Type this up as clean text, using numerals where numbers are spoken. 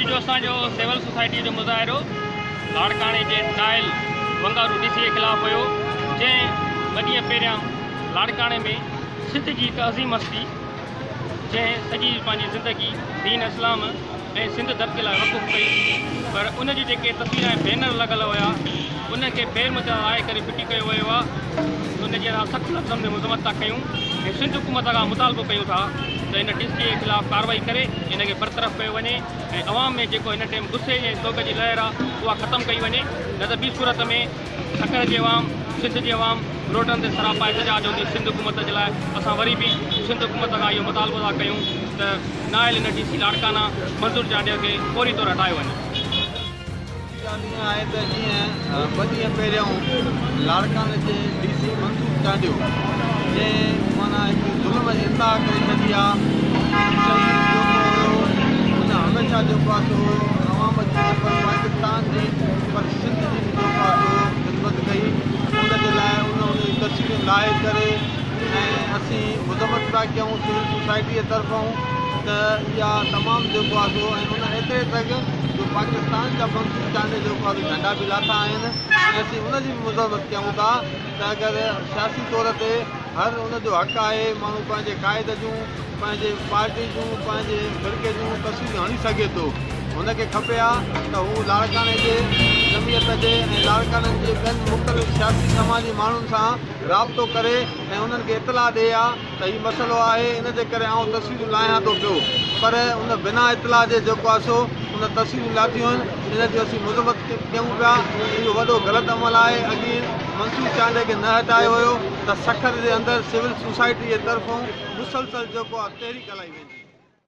अॼु जो असांजो सिविल सोसाइटी जो मुज़ाहिरो लाड़काणे जे नायल वंगारू डीसी जे ख़िलाफ़ हुयो, जंहिं ॿ ॾींहं पहिरियां लाड़काणे में सिंध जी हिकु अज़ीम हस्ती जंहिं सॼी पंहिंजी ज़िंदगी दीन इस्लाम ऐं सिंध धरती लाइ वक़ुफ़ कई, पर उन जी जेके तस्वीर ऐं बैनर लॻल हुया उनखे बेरमता आए करे फिटी कयो वियो आहे। उनजे असां सख़्तु लफ़्ज़नि में मुज़मत था कयूं ऐं सिंध हुकूमत खां मुतालबो कयूं था त इन डीसी जे ख़िलाफ़ कार्रवाई करे इनखे बरतरफ़ कयो वञे ऐं अवाम में जेको हिन टाइम गुस्से ऐं सोग जी लहर आहे उहा ख़तमु कई वञे, न त ॿी सूरत में सकर जी अवाम सिंध जी अवाम रोडनि ते सरापा एहतजाज हूंदी। सिंध हुकूमत जे लाइ असां वरी बि सिंध हुकूमत खां इहो मुतालबो था कयूं त नायल इन डीसी लाड़काना मंज़ूर जांडिया खे फौरी तौरु हटायो वञे। आहे त जीअं ॿ ॾींहं पहिरियों लाड़काने जे डीसी मंसूर चांडियो जंहिं माना हिकु ज़ुल्म जी इंतहा करे छॾी आहे, हुन हमेशह जेको आहे सो अवाम जी पाकिस्तान जी पर सिंध जी जेको आहे सो ख़िदमत कई, उनजे लाइ उन तस्वीरूं लाहे करे ऐं असीं मुज़मत पिया कयूं सिविल सोसाइटी जे तरफ़ां त इहा तमामु जेको आहे सो ऐं उन एतिरे तक जो पाकिस्तान जा मंसूर चांडिया जेको आहे झंडा बि लाथा आहिनि ऐं असीं उनजी बि मुज़मत कयूं था त अगरि सियासी तौर ते हर उनजो हक़ु आहे माण्हू पंहिंजे क़ाइद जूं पंहिंजे पार्टी जूं पंहिंजे फ़िरके जूं तस्वीरूं हणी सघे थो। हुनखे खपे आहे त हू लाड़काने जे जमियत जे ऐं लाड़काने जे ॿियनि मुख़्तलिफ़ सियासी समाजी माण्हुनि सां राब्तो करे ऐं उन्हनि खे इतला ॾिए आहे त हीउ मसइलो आहे, इनजे करे आउं तस्वीरूं लाहियां थो पियो, पर उन बिना इतला जे जेको आहे सो उन तस्वीरूं लाथियूं आहिनि, इनजी असीं मुज़मत कयूं पिया। इहो वॾो ग़लति अमल आहे। अॻे मंसूर चांडिया खे न हटायो हुयो त सखर जे अंदरि सिविल सोसाइटी जे तरफ़ां मुसलसल जेको आहे तहरीक हलाई वेंदी।